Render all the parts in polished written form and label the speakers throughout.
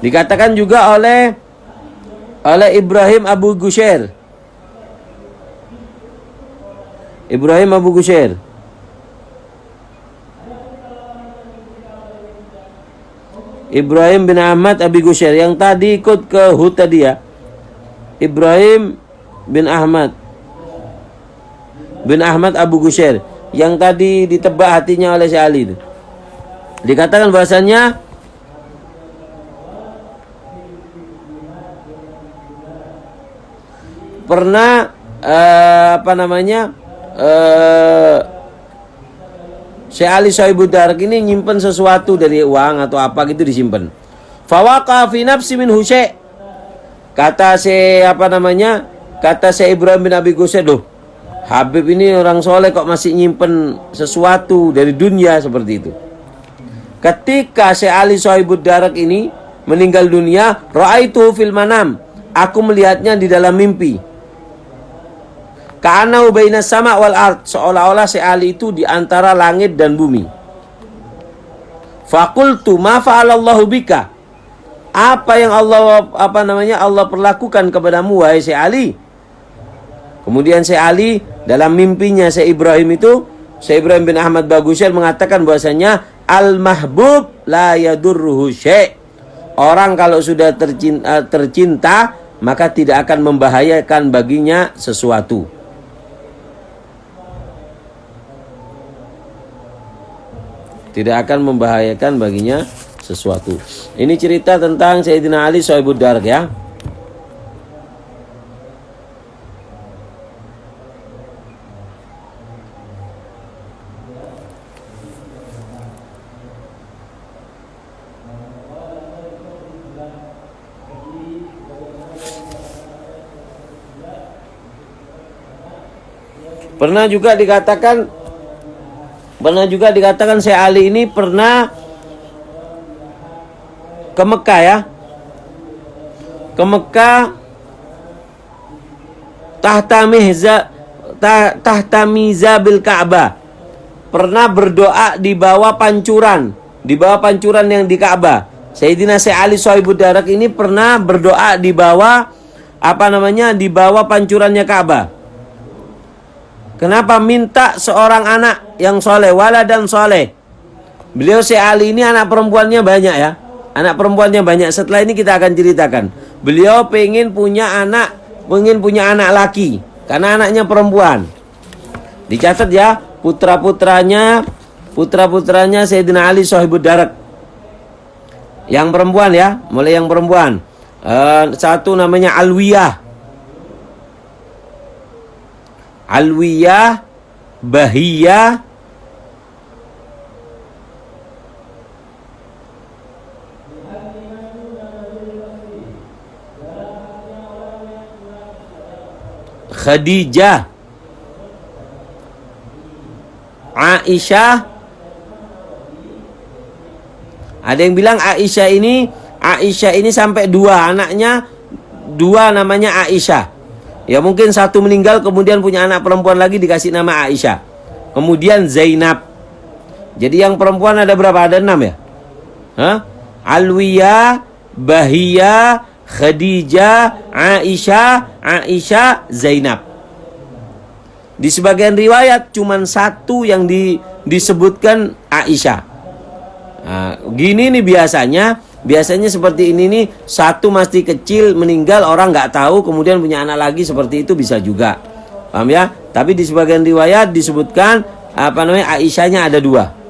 Speaker 1: Dikatakan juga oleh Ibrahim Abu Gushair. Ibrahim Abu Gushair. Ibrahim bin Ahmad Abi Gushair yang tadi ikut ke Hud tadi ya. Ibrahim bin Ahmad Abu Gushair yang tadi ditebak hatinya oleh Syekh Ali. Dikatakan bahasanya pernah Syekh Ali Sohibud Darak ini nyimpen sesuatu dari uang atau apa gitu disimpan. Fawaqa fi nafsi min Syekh. Kata Syekh Ibrahim bin Abi Gushair, "Loh, Habib ini orang soleh kok masih nyimpen sesuatu dari dunia seperti itu." Ketika Syekh Ali Sohibud Darak ini meninggal dunia, ra'aitu fil manam. Aku melihatnya di dalam mimpi. Ka'annahu bainas sama' wal ard, seolah-olah Syekh Ali itu di antara langit dan bumi. Faqultu ma fa'alallahu bika? Apa yang Allah perlakukan kepadamu wahai Syekh Ali? Kemudian Syekh Ali dalam mimpinya Syekh Ibrahim bin Ahmad Bagusyair mengatakan bahwasanya al-mahbub la yadurruhu syai'. Orang kalau sudah tercinta maka tidak akan membahayakan baginya sesuatu. Tidak akan membahayakan baginya sesuatu. Ini cerita tentang Sayyidina Ali Sohibud Darak ya. Pernah juga dikatakan Syekh Ali ini pernah ke Mekah ya. Ke Mekah tahta mizabil Ka'bah. Pernah berdoa di bawah pancuran yang di Ka'bah. Sayyidina Syekh Ali Sohibud Darak ini pernah berdoa di bawah di bawah pancurannya Ka'bah. Kenapa? Minta seorang anak yang soleh, waladan soleh. Beliau Syekh Ali ini anak perempuannya banyak ya. Anak perempuannya banyak. Setelah ini kita akan ceritakan. Beliau pengen punya anak laki. Karena anaknya perempuan. Dicatat ya, putra-putranya Sayyidina Ali Sohibud Darak. Yang perempuan ya, mulai yang perempuan. Satu namanya Alwiyah, Bahiyah, Khadijah, Aisyah. Ada yang bilang Aisyah ini sampai dua anaknya, dua namanya Aisyah. Ya mungkin satu meninggal kemudian punya anak perempuan lagi dikasih nama Aisyah. Kemudian Zainab. Jadi yang perempuan ada berapa? Ada 6 ya? Alwiyah, Bahiyah, Khadijah, Aisyah, Zainab. Di sebagian riwayat cuman satu yang disebutkan Aisyah. Nah, gini nih biasanya seperti ini nih, satu masih kecil meninggal orang nggak tahu kemudian punya anak lagi, seperti itu bisa juga, paham ya? Tapi di sebagian riwayat disebutkan Aisyahnya ada 2.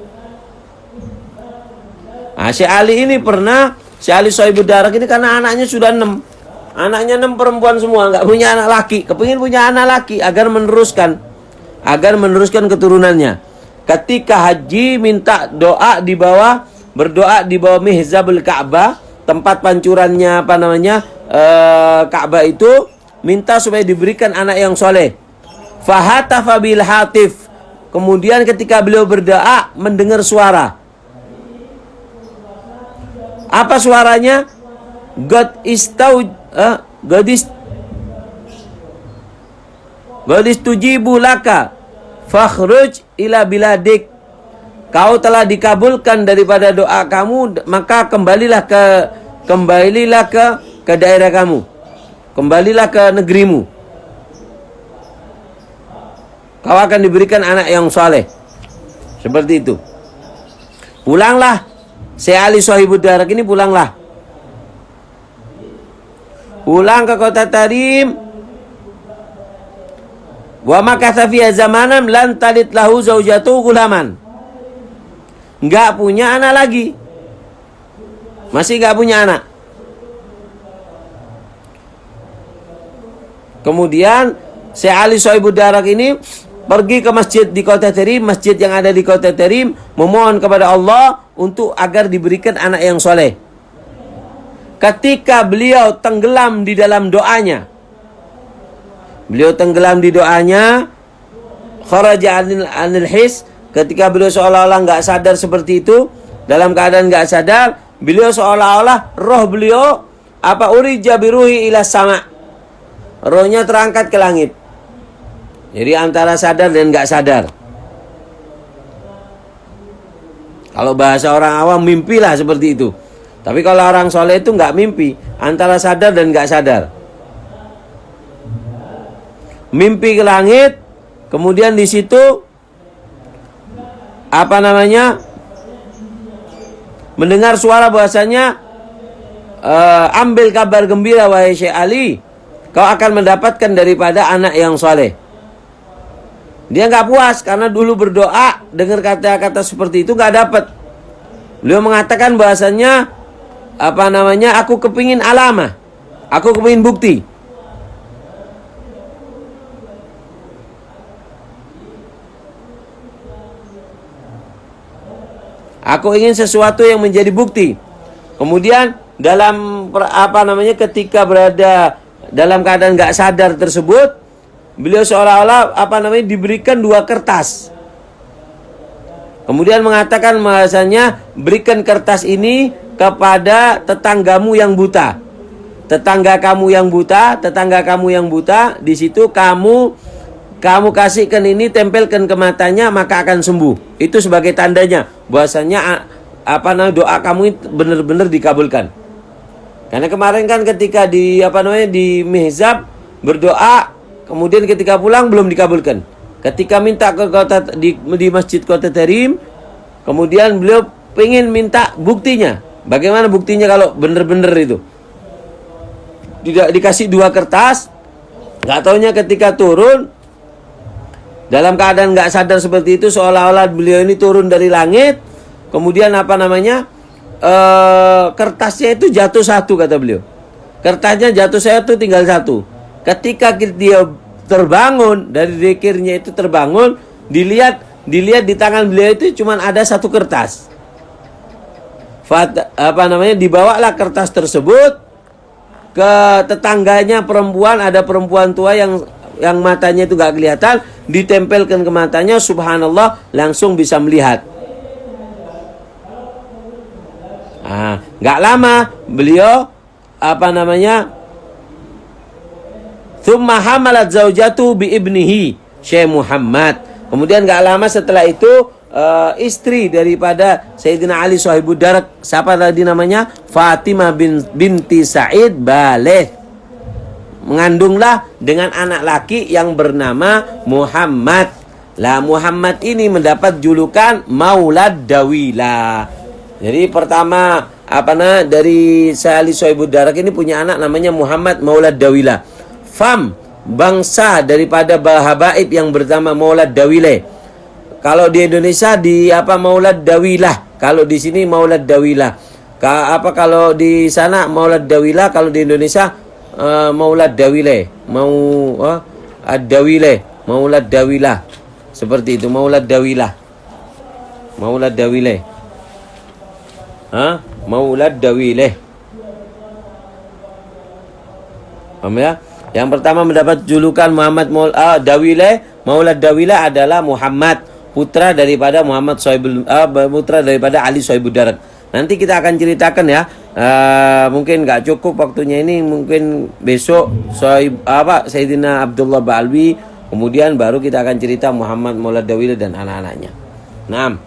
Speaker 1: Nah, Syekh Ali ini pernah, Syekh Ali Sohibud Darak ini karena anaknya sudah 6, anaknya 6 perempuan semua, nggak punya anak laki, kepingin punya anak laki agar meneruskan keturunannya. Ketika haji minta doa berdoa di bawah mihzabul Ka'bah, tempat pancurannya Ka'bah itu, minta supaya diberikan anak yang soleh. Fahatafa bil hatif. Kemudian ketika beliau berdoa mendengar suara. Apa suaranya? God istujibu laka fakhruj ila biladik. Kau telah dikabulkan daripada doa kamu, maka kembalilah kembalilah ke daerah kamu, kembalilah ke negerimu. Kau akan diberikan anak yang saleh. Seperti itu. Pulanglah. Syekh Ali Shahibud Darak ini pulanglah. Pulang ke kota Tarim. Wa makatha fiha zamanan lan talit lahu zaujatu gulaman. Enggak punya anak lagi. Masih enggak punya anak. Kemudian Syekh Ali Shahibud Darak ini pergi ke masjid di kota Tarim, masjid yang ada di kota Tarim, memohon kepada Allah untuk agar diberikan anak yang soleh. Ketika beliau tenggelam di dalam doanya, kharaja anil his, ketika beliau seolah-olah nggak sadar seperti itu, dalam keadaan nggak sadar, beliau seolah-olah roh beliau urija biruhi ila sama, rohnya terangkat ke langit. Jadi antara sadar dan nggak sadar. Kalau bahasa orang awam mimpi lah seperti itu. Tapi kalau orang soleh itu nggak mimpi, antara sadar dan nggak sadar. Mimpi ke langit, kemudian di situ mendengar suara bahasanya, ambil kabar gembira wahai Syekh Ali, kau akan mendapatkan daripada anak yang soleh. Dia nggak puas karena dulu berdoa dengar kata-kata seperti itu nggak dapat. Beliau mengatakan bahasanya aku kepingin alamah, aku kepingin bukti. Aku ingin sesuatu yang menjadi bukti. Kemudian ketika berada dalam keadaan nggak sadar tersebut, beliau seolah-olah diberikan 2 kertas. Kemudian mengatakan bahasanya, berikan kertas ini kepada tetanggamu yang buta. Tetangga kamu yang buta, di situ kamu kasihkan ini, tempelkan ke matanya, maka akan sembuh. Itu sebagai tandanya bahasanya doa kamu benar-benar dikabulkan. Karena kemarin kan ketika di mihzab berdoa, kemudian ketika pulang belum dikabulkan. Ketika minta ke di masjid kota Tarim, kemudian beliau pengen minta buktinya. Bagaimana buktinya kalau benar-benar itu? Dikasih 2 kertas, nggak taunya ketika turun dalam keadaan nggak sadar seperti itu, seolah-olah beliau ini turun dari langit. Kemudian kertasnya itu jatuh 1, kata beliau. Kertasnya jatuh 1, tinggal 1. Ketika dia terbangun dari zikirnya itu terbangun, dilihat di tangan beliau itu cuma ada 1 kertas. Dibawalah kertas tersebut ke tetangganya perempuan, ada perempuan tua yang matanya itu gak kelihatan, ditempelkan ke matanya, subhanallah, langsung bisa melihat. Gak lama beliau thumma hamalat zaujatu bi ibnihi Syekh Muhammad. Kemudian gak lama setelah itu istri daripada Sayyidina Ali Shahibud Darak, siapa tadi namanya? Fatimah binti Sa'id Baleh, mengandunglah dengan anak laki yang bernama Muhammad. Lah Muhammad ini mendapat julukan Maulad Dawila. Jadi pertama dari Syekh Ali Shahibud Darak ini punya anak namanya Muhammad Maulad Dawila. Bangsa daripada habaib yang bernama Maulad Dawile. Kalau di Indonesia Maulad Dawilah. Kalau di sini Maulad Dawilah. Kalau di sana Maulad Dawilah, kalau di Indonesia Maulad Dawile. Ad-Dawile, Maulad Dawilah. Seperti itu, Maulad Dawilah. Maulad Dawile. Maulad Dawile. Paham ya? Yang pertama mendapat julukan Muhammad Dawile, Maulad Dawila adalah Muhammad, putra daripada putra daripada Ali Shahibud Darak. Nanti kita akan ceritakan ya. Mungkin nggak cukup waktunya ini, mungkin besok Sayyidina Abdullah Ba'alwi, kemudian baru kita akan cerita Muhammad Maulad Dawila dan anak-anaknya. Nah,